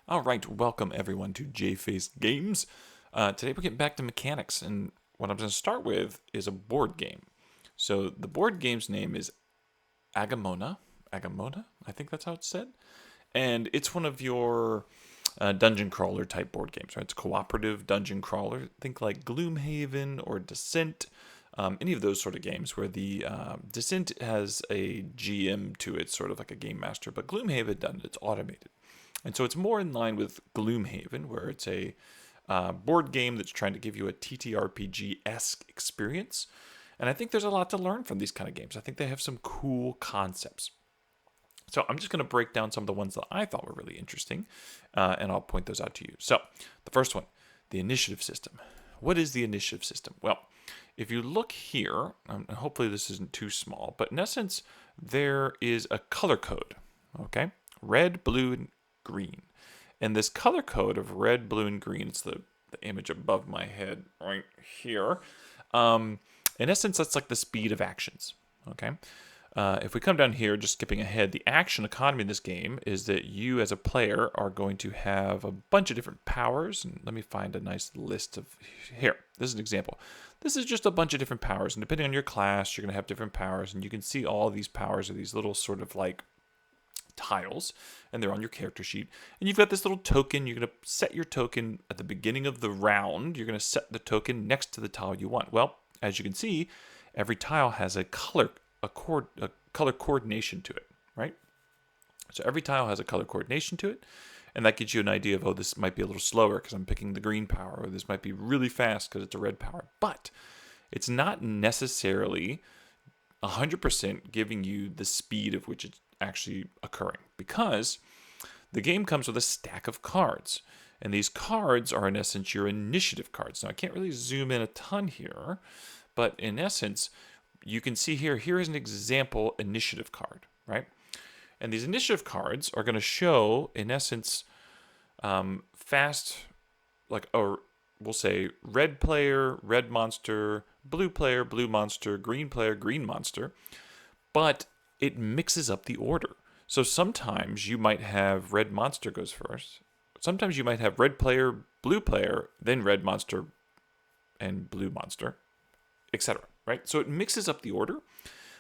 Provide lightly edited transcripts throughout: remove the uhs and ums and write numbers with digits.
All right, welcome everyone to Jface Games. Today we're getting back to mechanics, and what I'm going to start with is a board game. So the board game's name is Agemonia. Agemonia, I think that's how it's said. And it's one of your dungeon crawler type board games, right? It's cooperative dungeon crawler. Think like Gloomhaven or Descent, any of those sort of games where the Descent has a GM to it, sort of like a game master, but Gloomhaven doesn't. It's automated. And so it's more in line with Gloomhaven, where it's a board game that's trying to give you a TTRPG-esque experience. And I think there's a lot to learn from these kind of games. I think they have some cool concepts. So I'm just going to break down some of the ones that I thought were really interesting, and I'll point those out to you. So the first one, the initiative system. What is the initiative system? Well, if you look here, and hopefully this isn't too small, but in essence, there is a color code, okay? Red, blue, and green. And this color code of red, blue, and green, it's the image above my head right here. In essence, that's like the speed of actions, okay? If we come down here, just skipping ahead, the action economy in this game is that you as a player are going to have a bunch of different powers. And let me find a nice list of, here, this is an example. This is just a bunch of different powers. And depending on your class, you're going to have different powers. And you can see all these powers are these little sort of like tiles, and they're on your character sheet. And you've got this little token. You're going to set your token at the beginning of the round. You're going to set the token next to the tile you want. Well, as you can see, every tile has a color coordination to it, right? So every tile has a color coordination to it, and that gives you an idea of, oh, this might be a little slower because I'm picking the green power, or this might be really fast because it's a red power. But it's not necessarily 100% giving you the speed of which it's actually occurring, because the game comes with a stack of cards. And these cards are, in essence, your initiative cards. Now, I can't really zoom in a ton here, but in essence, you can see here is an example initiative card, right? And these initiative cards are going to show, in essence, fast, like, or we'll say red player, red monster, blue player, blue monster, green player, green monster, but it mixes up the order. So sometimes you might have red monster goes first. Sometimes you might have red player, then red monster, and blue monster, etc. Right? So it mixes up the order,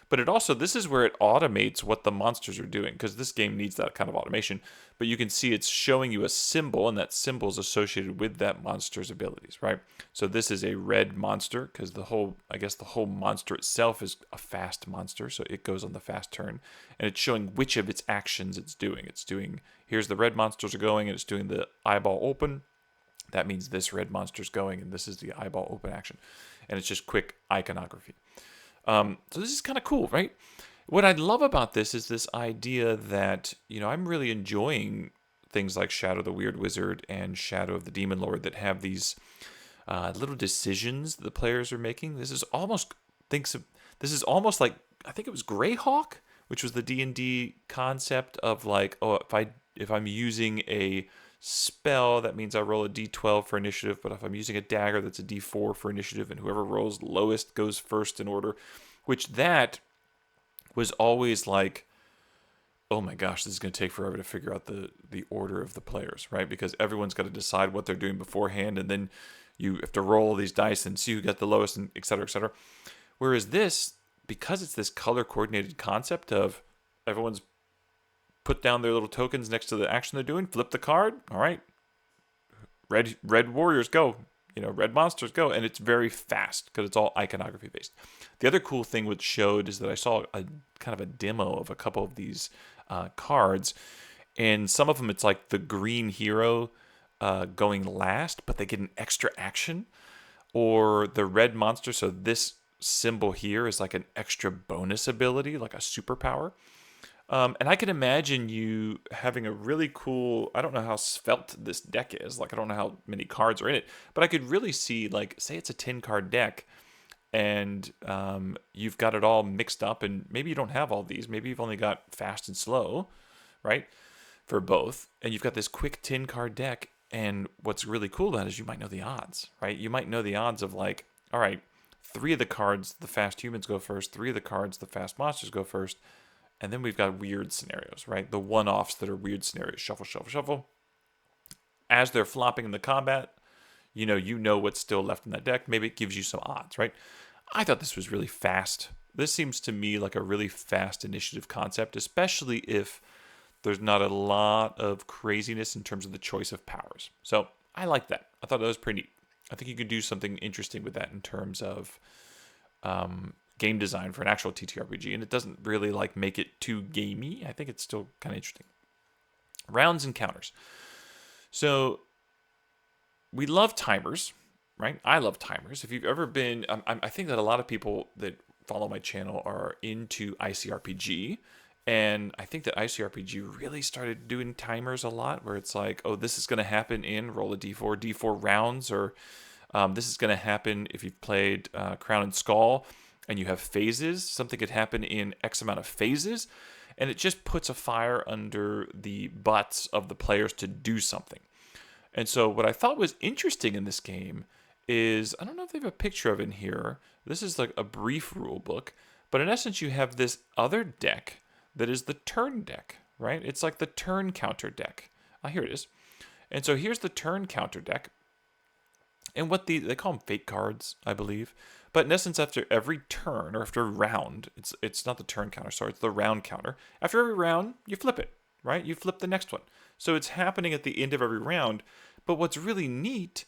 but it also, this is where it automates what the monsters are doing, because this game needs that kind of automation. But you can see it's showing you a symbol, and that symbol is associated with that monster's abilities, right? So this is a red monster, because the whole monster itself is a fast monster, so it goes on the fast turn, and it's showing which of its actions it's doing. It's doing, here's the red monsters are going, and it's doing the eyeball open. That means this red monster's going, and this is the eyeball open action. And it's just quick iconography. So this is kind of cool, right? What I love about this is this idea that, I'm really enjoying things like Shadow the Weird Wizard and Shadow of the Demon Lord that have these little decisions that the players are making. This is almost like, I think it was Greyhawk, which was the D&D concept of like, oh, if I'm using a spell, that means I roll a d12 for initiative, but if I'm using a dagger, that's a d4 for initiative, and whoever rolls lowest goes first in order, which that was always like, oh my gosh, this is going to take forever to figure out the order of the players, right? Because everyone's got to decide what they're doing beforehand, and then you have to roll these dice and see who got the lowest, and et cetera, et cetera. Whereas this, because it's this color coordinated concept of everyone's put down their little tokens next to the action they're doing, flip the card, all right, red warriors go, red monsters go, and it's very fast because it's all iconography based. The other cool thing which showed is that I saw a kind of a demo of a couple of these cards, and some of them it's like the green hero going last, but they get an extra action, or the red monster, so this symbol here is like an extra bonus ability, like a superpower. And I can imagine you having a really cool, I don't know how svelte this deck is, like I don't know how many cards are in it, but I could really see, like, say it's a 10-card deck, and you've got it all mixed up, and maybe you don't have all these, maybe you've only got fast and slow, right, for both, and you've got this quick 10-card deck, and what's really cool about it is you might know the odds, right? You might know the odds of, like, all right, 3 of the cards, the fast humans go first, 3 of the cards, the fast monsters go first. And then we've got weird scenarios, right? The one-offs that are weird scenarios. Shuffle, shuffle, shuffle. as they're flopping in the combat, you know what's still left in that deck. Maybe it gives you some odds, right? I thought this was really fast. This seems to me like a really fast initiative concept, especially if there's not a lot of craziness in terms of the choice of powers. So I like that. I thought that was pretty neat. I think you could do something interesting with that in terms of game design for an actual TTRPG, and it doesn't really like make it too gamey. I think it's still kind of interesting. Rounds and counters. So we love timers, right? I love timers. If you've ever been, I think that a lot of people that follow my channel are into ICRPG, and I think that ICRPG really started doing timers a lot, where it's like, oh, this is going to happen in roll a d4 rounds, or this is going to happen if you've played Crown and Skull and you have phases. Something could happen in X amount of phases, and it just puts a fire under the butts of the players to do something. And so what I thought was interesting in this game is, I don't know if they have a picture of it in here. This is like a brief rule book, but in essence you have this other deck that is the turn deck, right? It's like the turn counter deck. Here it is. And so here's the turn counter deck. And what they call them fate cards, I believe. But in essence, after every turn, or after a round, it's not the turn counter, sorry, it's the round counter. After every round, you flip it, right? You flip the next one. So it's happening at the end of every round. But what's really neat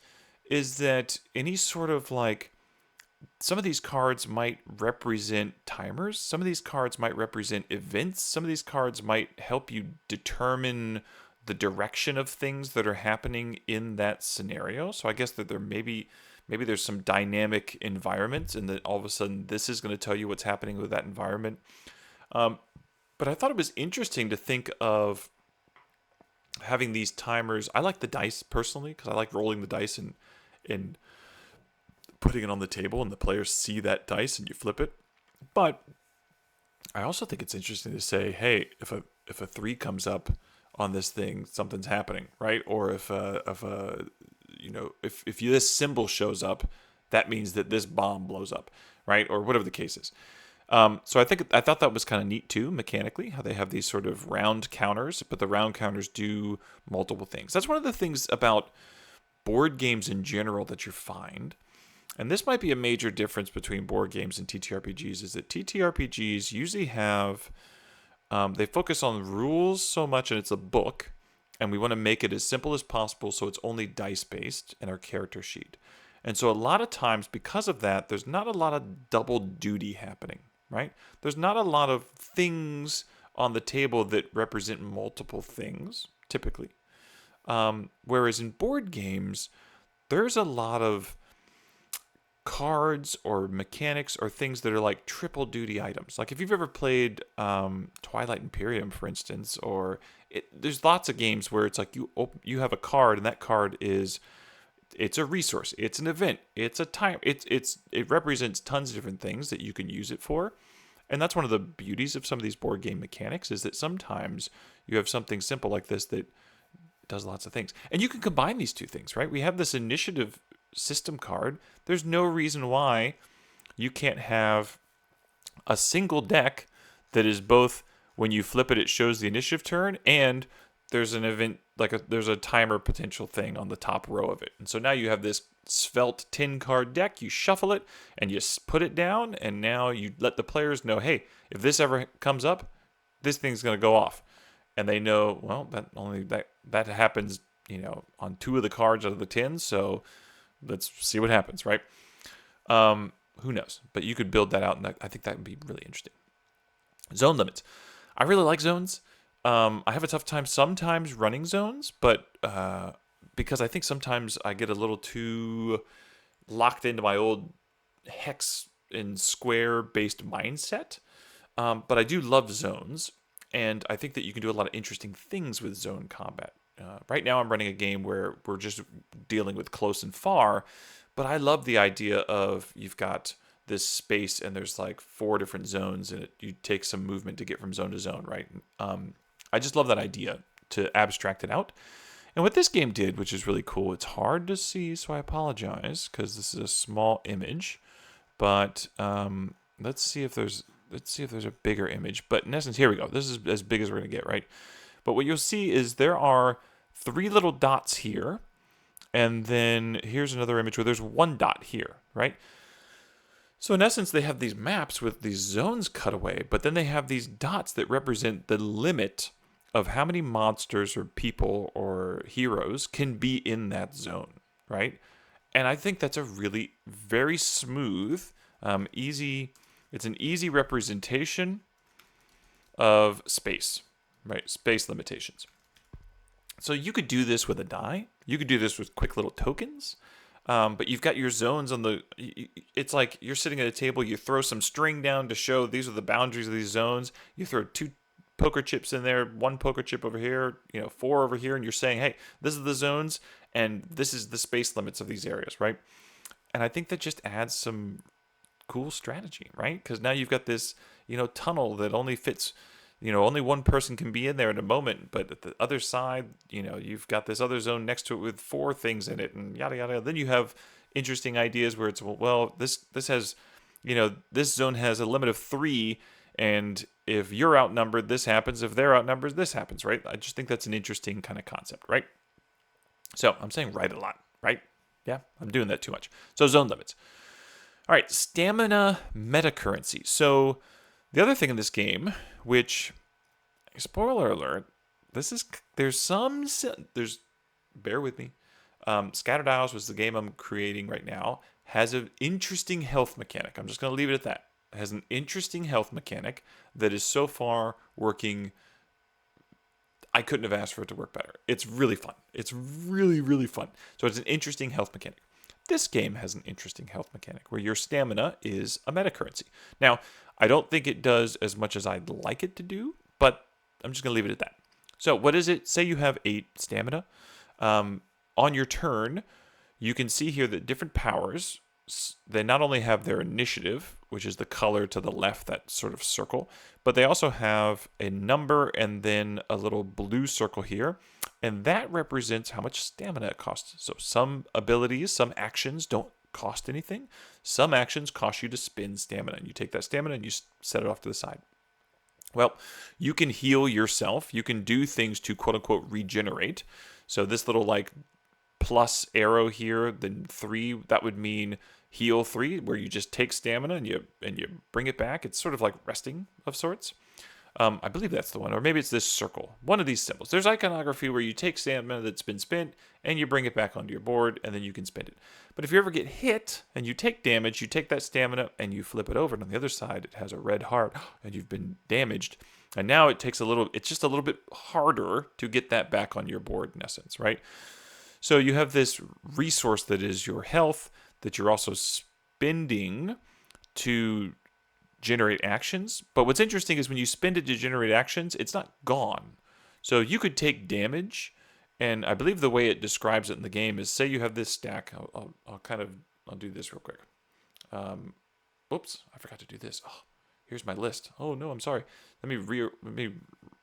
is that any sort of like, some of these cards might represent timers. Some of these cards might represent events. Some of these cards might help you determine the direction of things that are happening in that scenario. So I guess that there maybe there's some dynamic environments, and that all of a sudden this is going to tell you what's happening with that environment. But I thought it was interesting to think of having these timers. I like the dice personally, because I like rolling the dice and putting it on the table, and the players see that dice and you flip it. But I also think it's interesting to say, hey, if a 3 comes up on this thing, something's happening, right? Or if this symbol shows up, that means that this bomb blows up, right? Or whatever the case is. So I thought that was kind of neat too, mechanically, how they have these sort of round counters, but the round counters do multiple things. That's one of the things about board games in general that you find, and this might be a major difference between board games and TTRPGs, is that TTRPGs usually have, they focus on rules so much, and it's a book, and we want to make it as simple as possible so it's only dice-based in our character sheet. And so a lot of times, because of that, there's not a lot of double duty happening, right? There's not a lot of things on the table that represent multiple things, typically. Whereas in board games, there's a lot of cards or mechanics or things that are like triple duty items. Like if you've ever played Twilight Imperium, for instance, or there's lots of games where it's like you have a card, and that card it's a resource, it's an event, it's a time, it represents tons of different things that you can use it for. And that's one of the beauties of some of these board game mechanics, is that sometimes you have something simple like this that does lots of things. And you can combine these two things, right? We have this initiative system card. There's no reason why you can't have a single deck that is both, when you flip it, it shows the initiative turn, and there's an event, there's a timer potential thing on the top row of it. And so now you have this svelte 10 card deck, you shuffle it and you put it down, and now you let the players know, hey, if this ever comes up, this thing's going to go off. And they know, well, that happens, on 2 of the cards out of the 10, so let's see what happens, right? Who knows? But you could build that out, and I think that would be really interesting. Zone limits. I really like zones. I have a tough time sometimes running zones, but because I think sometimes I get a little too locked into my old hex and square-based mindset. But I do love zones, and I think that you can do a lot of interesting things with zone combat. Right now I'm running a game where we're just dealing with close and far, but I love the idea of you've got this space and there's like 4 different zones, and you take some movement to get from zone to zone, right? I just love that idea to abstract it out. And what this game did, which is really cool, it's hard to see, so I apologize, because this is a small image, but let's see if there's a bigger image. But in essence, here we go. This is as big as we're going to get, right? But what you'll see is there are 3 little dots here, and then here's another image where there's 1 dot here, right? So in essence, they have these maps with these zones cut away, but then they have these dots that represent the limit of how many monsters or people or heroes can be in that zone, right? And I think that's a really very smooth, easy, it's an easy representation of space, right? Space limitations. So you could do this with a die. You could do this with quick little tokens. But you've got your zones on the, it's like you're sitting at a table, you throw some string down to show these are the boundaries of these zones. You throw 2 poker chips in there, 1 poker chip over here, 4 over here, and you're saying, hey, this is the zones, and this is the space limits of these areas, right? And I think that just adds some cool strategy, right? Because now you've got this, tunnel that only fits, only 1 person can be in there at a moment, but at the other side, you've got this other zone next to it with 4 things in it, and yada yada. Then you have interesting ideas where it's, well, this has, this zone has a limit of 3, and if you're outnumbered, this happens. If they're outnumbered, this happens, right? I just think that's an interesting kind of concept, right? So I'm saying right a lot, right? Yeah, I'm doing that too much. So zone limits. All right, stamina meta currency. So the other thing in this game, which, spoiler alert, bear with me. Scattered Isles was the game I'm creating right now, has an interesting health mechanic. I'm just going to leave it at that. It has an interesting health mechanic that is so far working. I couldn't have asked for it to work better. It's really fun. It's really, really fun. So it's an interesting health mechanic. This game has an interesting health mechanic where your stamina is a meta currency. Now, I don't think it does as much as I'd like it to do, but I'm just going to leave it at that. So what is it? Say you have 8 stamina. On your turn, you can see here that different powers, they not only have their initiative, which is the color to the left, that sort of circle, but they also have a number and then a little blue circle here. And that represents how much stamina it costs. So some abilities, some actions don't cost anything. Some actions cost you to spend stamina. And you take that stamina and you set it off to the side. Well, you can heal yourself. You can do things to quote unquote regenerate. So this little like plus arrow here, then 3, that would mean heal 3, where you just take stamina and you bring it back. It's sort of like resting of sorts. I believe that's the one, or maybe it's this circle. One of these symbols. There's iconography where you take stamina that's been spent and you bring it back onto your board, and then you can spend it. But if you ever get hit and you take damage, you take that stamina and you flip it over, and on the other side it has a red heart, and you've been damaged. And now it's just a little bit harder to get that back on your board in essence, right? So you have this resource that is your health that you're also spending to generate actions. But what's interesting is when you spend it to generate actions, it's not gone. So you could take damage, and I believe the way it describes it in the game is, say you have this stack. I'll do this real quick. Oops, I forgot to do this. Oh, here's my list. Oh no, I'm sorry. Let me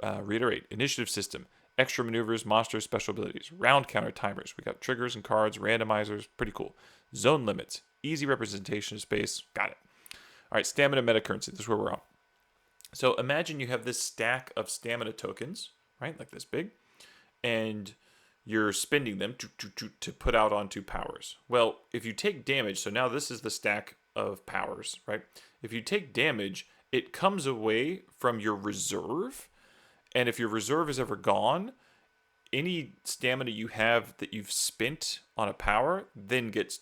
reiterate. Initiative system, extra maneuvers, monsters, special abilities, round counter, timers. We got triggers and cards, randomizers. Pretty cool. Zone limits, easy representation of space. Got it. All right, stamina meta currency. This is where we're on. So imagine you have this stack of stamina tokens, right, like this big, and you're spending them to put out onto powers. Well, if you take damage, so now this is the stack of powers, right? If you take damage, it comes away from your reserve, and if your reserve is ever gone, any stamina you have that you've spent on a power then gets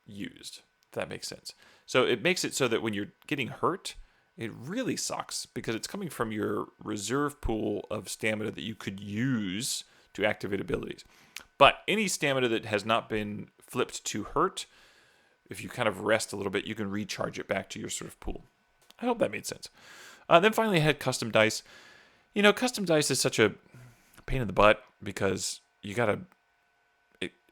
used, if that makes sense. So it makes it so that when you're getting hurt, it really sucks because it's coming from your reserve pool of stamina that you could use to activate abilities. But any stamina that has not been flipped to hurt, if you kind of rest a little bit, you can recharge it back to your sort of pool. I hope that made sense. Then finally I had custom dice. Custom dice is such a pain in the butt because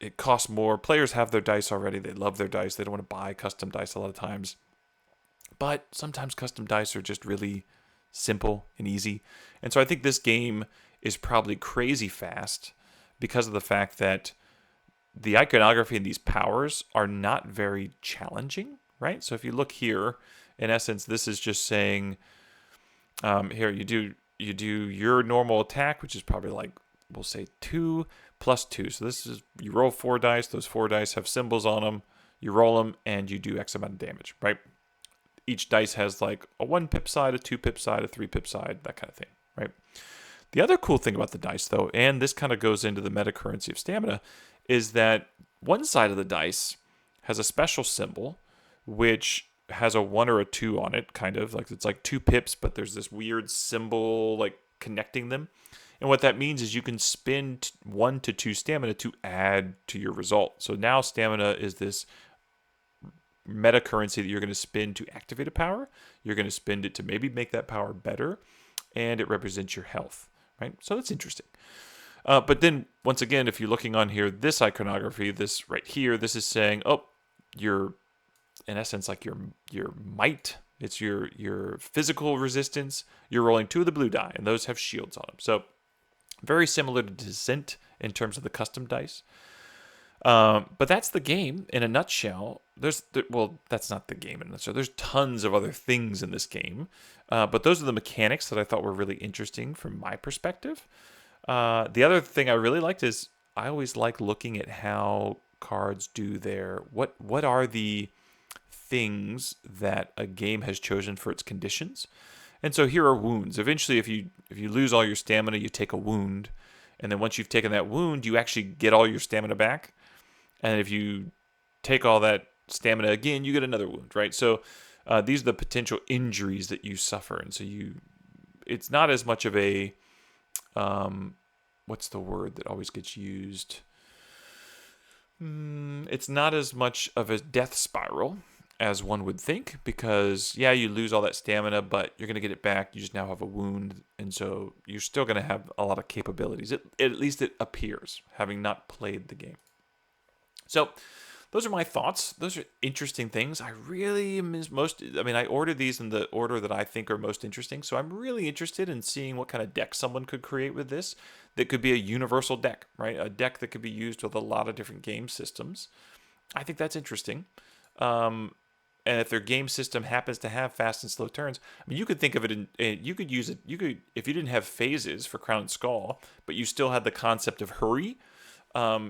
it costs more. Players have their dice already. They love their dice. They don't want to buy custom dice a lot of times. But sometimes custom dice are just really simple and easy. And so I think this game is probably crazy fast because of the fact that the iconography and these powers are not very challenging, right? So if you look here, in essence, this is just saying, here you do your normal attack, which is probably like, we'll say 2, plus 2. So this is, you roll 4 dice. Those 4 dice have symbols on them. You roll them, and you do X amount of damage, right? Each dice has like a 1 pip side, a 2 pip side, a 3 pip side, that kind of thing, right? The other cool thing about the dice, though, and this kind of goes into the meta currency of stamina, is that one side of the dice has a special symbol, which has a 1 or a 2 on it, kind of. Like, it's like 2 pips, but there's this weird symbol, like, connecting them. And what that means is you can spend 1 to 2 stamina to add to your result. So now stamina is this meta currency that you're going to spend to activate a power. You're going to spend it to maybe make that power better, and it represents your health, right? So that's interesting. But then, once again, if you're looking on here, this iconography, this right here, this is saying, oh, your, in essence, like your might. It's your physical resistance. You're rolling 2 of the blue die, and those have shields on them. So very similar to Descent in terms of the custom dice. But that's the game in a nutshell. Well, that's not the game in a nutshell. There's tons of other things in this game. But those are the mechanics that I thought were really interesting from my perspective. The other thing I really liked is I always like looking at how cards do their, what are the things that a game has chosen for its conditions. And so here are wounds. Eventually, if you lose all your stamina, you take a wound. And then once you've taken that wound, you actually get all your stamina back. And if you take all that stamina again, you get another wound, right? So these are the potential injuries that you suffer. And so it's not as much of a, what's the word that always gets used? It's not as much of a death spiral as one would think, because yeah, you lose all that stamina, but you're going to get it back. You just now have a wound, and so you're still going to have a lot of capabilities. At least it appears, having not played the game. So those are my thoughts. Those are interesting things. I really am I ordered these in the order that I think are most interesting, so I'm really interested in seeing what kind of deck someone could create with this that could be a universal deck, right? A deck that could be used with a lot of different game systems. I think that's interesting. And if their game system happens to have fast and slow turns, I mean, you could think of it you could use it, if you didn't have phases for Crown and Skull, but you still had the concept of hurry,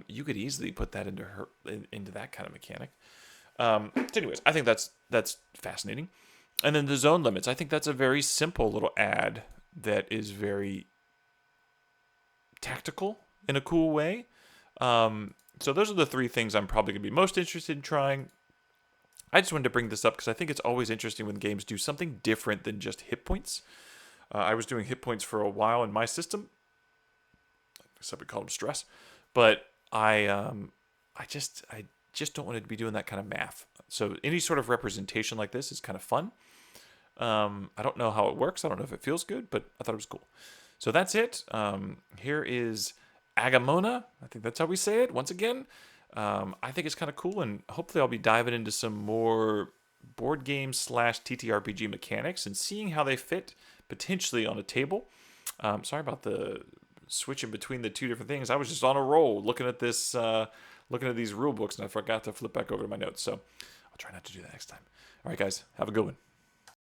you could easily put that into that kind of mechanic. So anyways, I think that's fascinating. And then the zone limits, I think that's a very simple little add that is very tactical in a cool way. So those are the 3 things I'm probably going to be most interested in trying. I just wanted to bring this up because I think it's always interesting when games do something different than just hit points. I was doing hit points for a while in my system. Some would call them stress. But I just don't want to be doing that kind of math. So any sort of representation like this is kind of fun. I don't know how it works. I don't know if it feels good, but I thought it was cool. So that's it. Here is Agemonia. I think that's how we say it. Once again, I think it's kind of cool, and hopefully I'll be diving into some more board game / TTRPG mechanics and seeing how they fit potentially on a table. Sorry about the switching between the 2 different things. I was just on a roll looking at this, looking at these rule books, and I forgot to flip back over to my notes. So I'll try not to do that next time. All right, guys, have a good one.